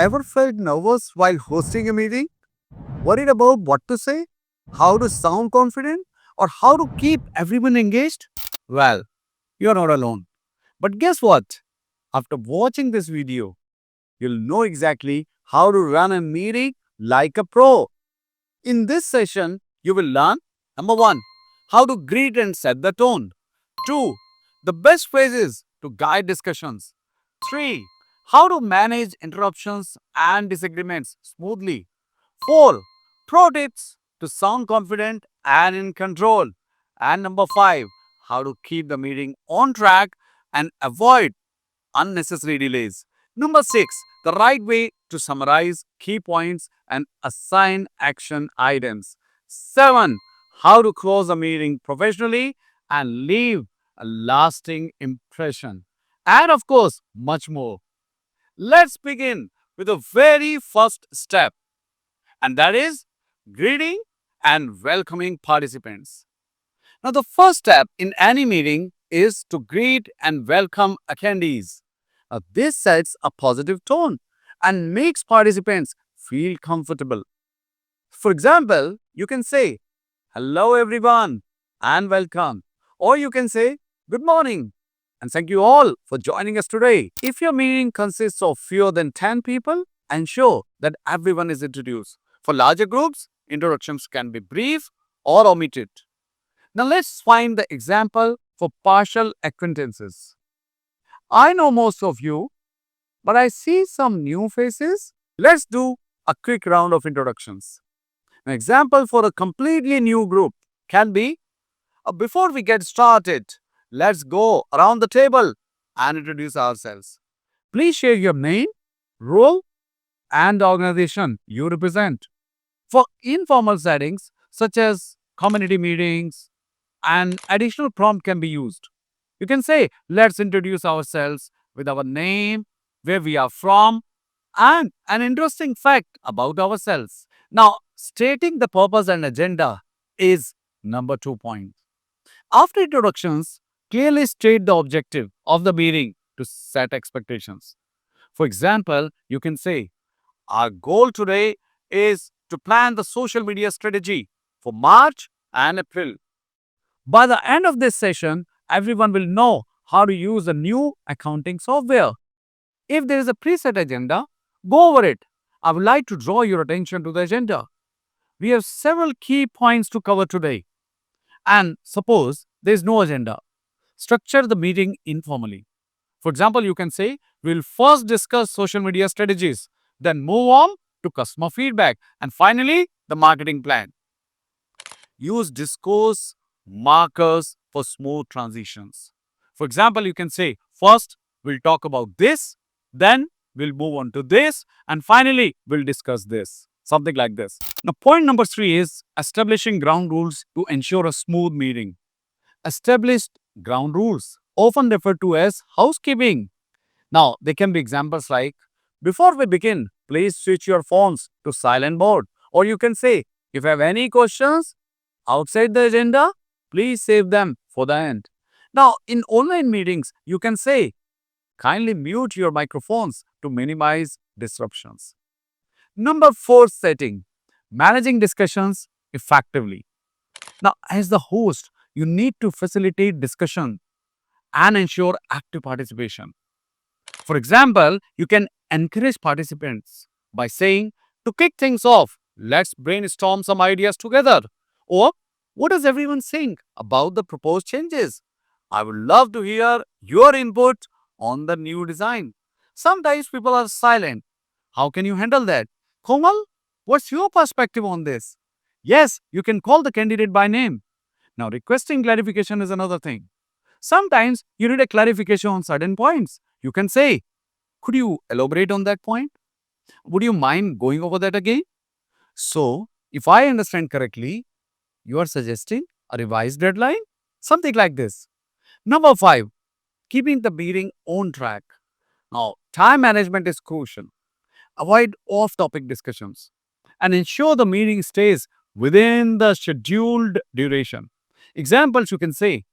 Ever felt nervous while hosting a meeting? Worried about what to say, how to sound confident, or how to keep everyone engaged? Well, you're not alone. But guess what? After watching this video, you'll know exactly how to run a meeting like a pro. In this session, you will learn number one, how to greet and set the tone. 2. The best phrases to guide discussions. 3. How to manage interruptions and disagreements smoothly. 4. Pro tips to sound confident and in control. And number 5. How to keep the meeting on track and avoid unnecessary delays. Number 6. The right way to summarize key points and assign action items. 7. How to close a meeting professionally and leave a lasting impression. And of course, much more. Let's begin with the very first step, and that is greeting and welcoming participants. Now, the first step in any meeting is to greet and welcome attendees. This sets a positive tone and makes participants feel comfortable. For example, you can say, "Hello, everyone, and welcome." Or you can say, "Good morning, and thank you all for joining us today." If your meeting consists of fewer than 10 people, ensure that everyone is introduced. For larger groups, introductions can be brief or omitted. Now let's find the example for partial acquaintances. I know most of you, but I see some new faces. Let's do a quick round of introductions. An example for a completely new group can be, before we get started, let's go around the table and introduce ourselves. Please share your name, role, and the organization you represent. For informal settings, such as community meetings, an additional prompt can be used. You can say, let's introduce ourselves with our name, where we are from, and an interesting fact about ourselves. Now, stating the purpose and agenda is number 2 point. After introductions, clearly state the objective of the meeting to set expectations. For example, you can say, our goal today is to plan the social media strategy for March and April. By the end of this session, everyone will know how to use the new accounting software. If there is a preset agenda, go over it. I would like to draw your attention to the agenda. We have several key points to cover today. And suppose there is no agenda, structure the meeting informally. For example, you can say, we'll first discuss social media strategies, then move on to customer feedback, and finally, the marketing plan. Use discourse markers for smooth transitions. For example, you can say, first, we'll talk about this, then we'll move on to this, and finally, we'll discuss this. Something like this. Now, point number 3 is establishing ground rules to ensure a smooth meeting. Established ground rules, often referred to as housekeeping. Now, they can be examples like, before we begin, please switch your phones to silent mode. Or you can say, if you have any questions outside the agenda, please save them for the end. Now, in online meetings, you can say, kindly mute your microphones to minimize disruptions. Number 4 setting, managing discussions effectively. Now, as the host, you need to facilitate discussion and ensure active participation. For example, you can encourage participants by saying, to kick things off, let's brainstorm some ideas together. Or, what does everyone think about the proposed changes? I would love to hear your input on the new design. Sometimes people are silent. How can you handle that? Komal, what's your perspective on this? Yes, you can call the candidate by name. Now, requesting clarification is another thing. Sometimes you need a clarification on certain points. You can say, could you elaborate on that point? Would you mind going over that again? So, if I understand correctly, you are suggesting a revised deadline? Something like this. Number 5, keeping the meeting on track. Now, time management is crucial. Avoid off-topic discussions and ensure the meeting stays within the scheduled duration. Examples you can say,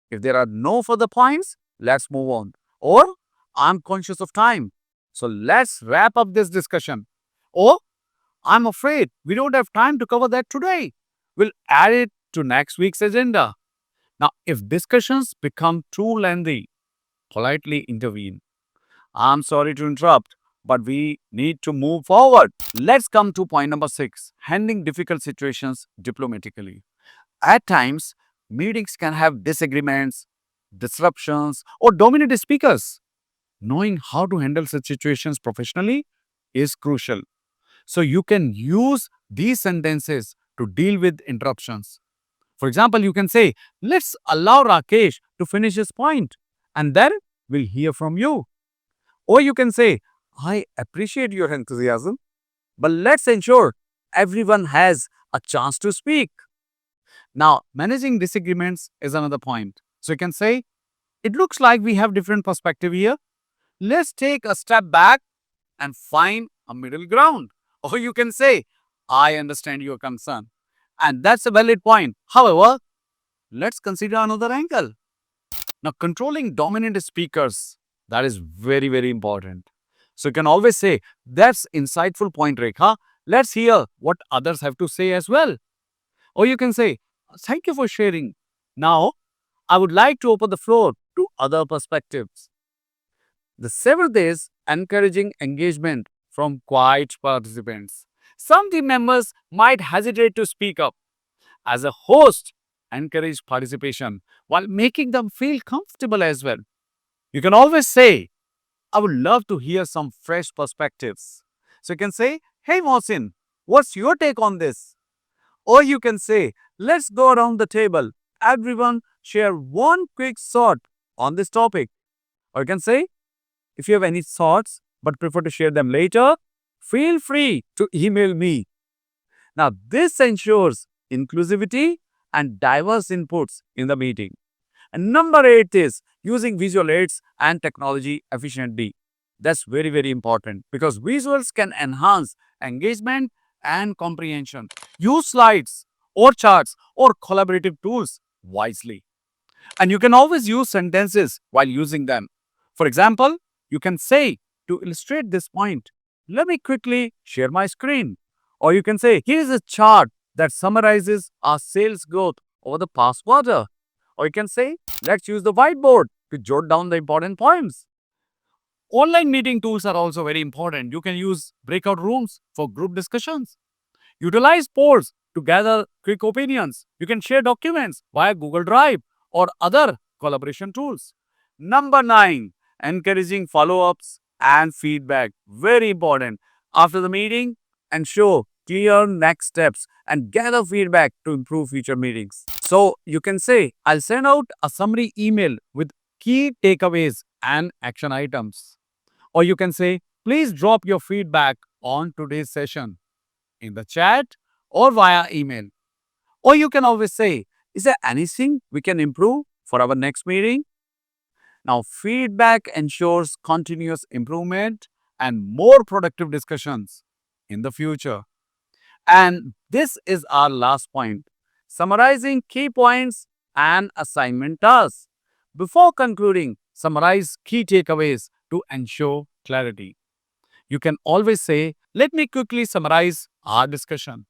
if there are no further points, let's move on. Or, I'm conscious of time, So let's wrap up this discussion. Oh, I'm afraid we don't have time to cover that today. We'll add it to next week's agenda. Now, if discussions become too lengthy, politely intervene. I'm sorry to interrupt, but we need to move forward. Let's come to point number 6, handling difficult situations diplomatically. At times, meetings can have disagreements, disruptions, or dominant speakers. Knowing how to handle such situations professionally is crucial. So you can use these sentences to deal with interruptions. For example, you can say, let's allow Rakesh to finish his point and then we'll hear from you. Or you can say, I appreciate your enthusiasm, but let's ensure everyone has a chance to speak. Now, managing disagreements is another point. So you can say, it looks like we have different perspective here. Let's take a step back and find a middle ground. Or you can say, I understand your concern. And that's a valid point. However, let's consider another angle. Now, controlling dominant speakers, that is very, very important. So you can always say, that's insightful point, Rekha. Let's hear what others have to say as well. Or you can say, thank you for sharing. Now, I would like to open the floor to other perspectives. The seventh is encouraging engagement from quiet participants. Some team members might hesitate to speak up. As a host, encourage participation while making them feel comfortable as well. You can always say, I would love to hear some fresh perspectives. So you can say, hey Mohsin, what's your take on this? Or you can say, let's go around the table. Everyone share one quick thought on this topic. Or you can say, if you have any thoughts but prefer to share them later, feel free to email me. Now, this ensures inclusivity and diverse inputs in the meeting. And number 8 is using visual aids and technology efficiently. That's very, very important because visuals can enhance engagement and comprehension. Use slides or charts or collaborative tools wisely. And you can always use sentences while using them. For example, you can say, to illustrate this point, let me quickly share my screen. Or you can say, here is a chart that summarizes our sales growth over the past quarter. Or you can say, let's use the whiteboard to jot down the important points. Online meeting tools are also very important. You can use breakout rooms for group discussions. Utilize polls to gather quick opinions. You can share documents via Google Drive or other collaboration tools. Number 9, encouraging follow-ups and feedback. Very important. After the meeting, ensure clear next steps and gather feedback to improve future meetings. So you can say, I'll send out a summary email with key takeaways and action items. Or you can say, please drop your feedback on today's session in the chat or via email. Or you can always say, is there anything we can improve for our next meeting? Now, feedback ensures continuous improvement and more productive discussions in the future. And this is our last point, summarizing key points and assignment tasks. Before concluding, summarize key takeaways to ensure clarity. You can always say, let me quickly summarize our discussion.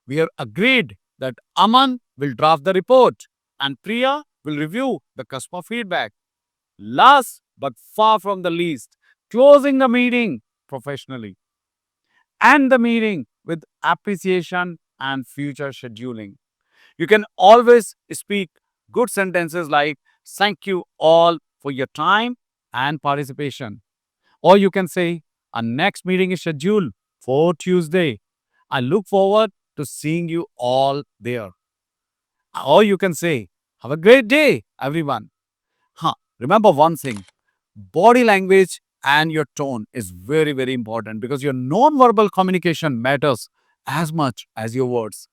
We have agreed that Aman will draft the report and Priya will review the customer feedback. Last but far from the least, closing the meeting professionally. End the meeting with appreciation and future scheduling. You can always speak good sentences like, thank you all for your time and participation. Or you can say, our next meeting is scheduled for Tuesday. I look forward to seeing you all there. Or you can say, have a great day, everyone. Remember one thing, body language and your tone is very, very important because your non-verbal communication matters as much as your words.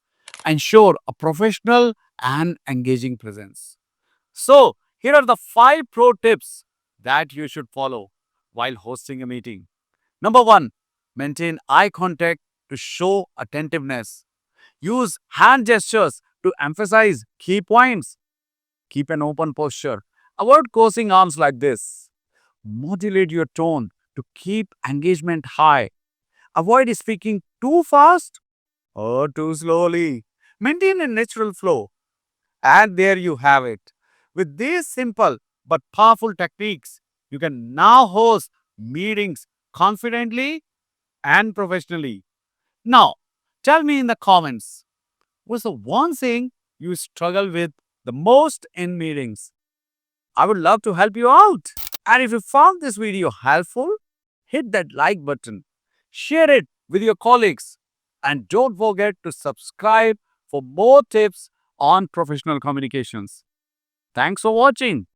Ensure a professional and engaging presence. So, here are the 5 pro tips that you should follow while hosting a meeting. Number 1, maintain eye contact to show attentiveness. Use hand gestures to emphasize key points. Keep an open posture. Avoid crossing arms like this. Modulate your tone to keep engagement high. Avoid speaking too fast or too slowly. Maintain a natural flow. And there you have it. With these simple but powerful techniques, you can now host meetings confidently and professionally. Now, tell me in the comments, what's the one thing you struggle with the most in meetings? I would love to help you out. And if you found this video helpful, hit that like button, share it with your colleagues, and don't forget to subscribe for more tips on professional communications. Thanks for watching.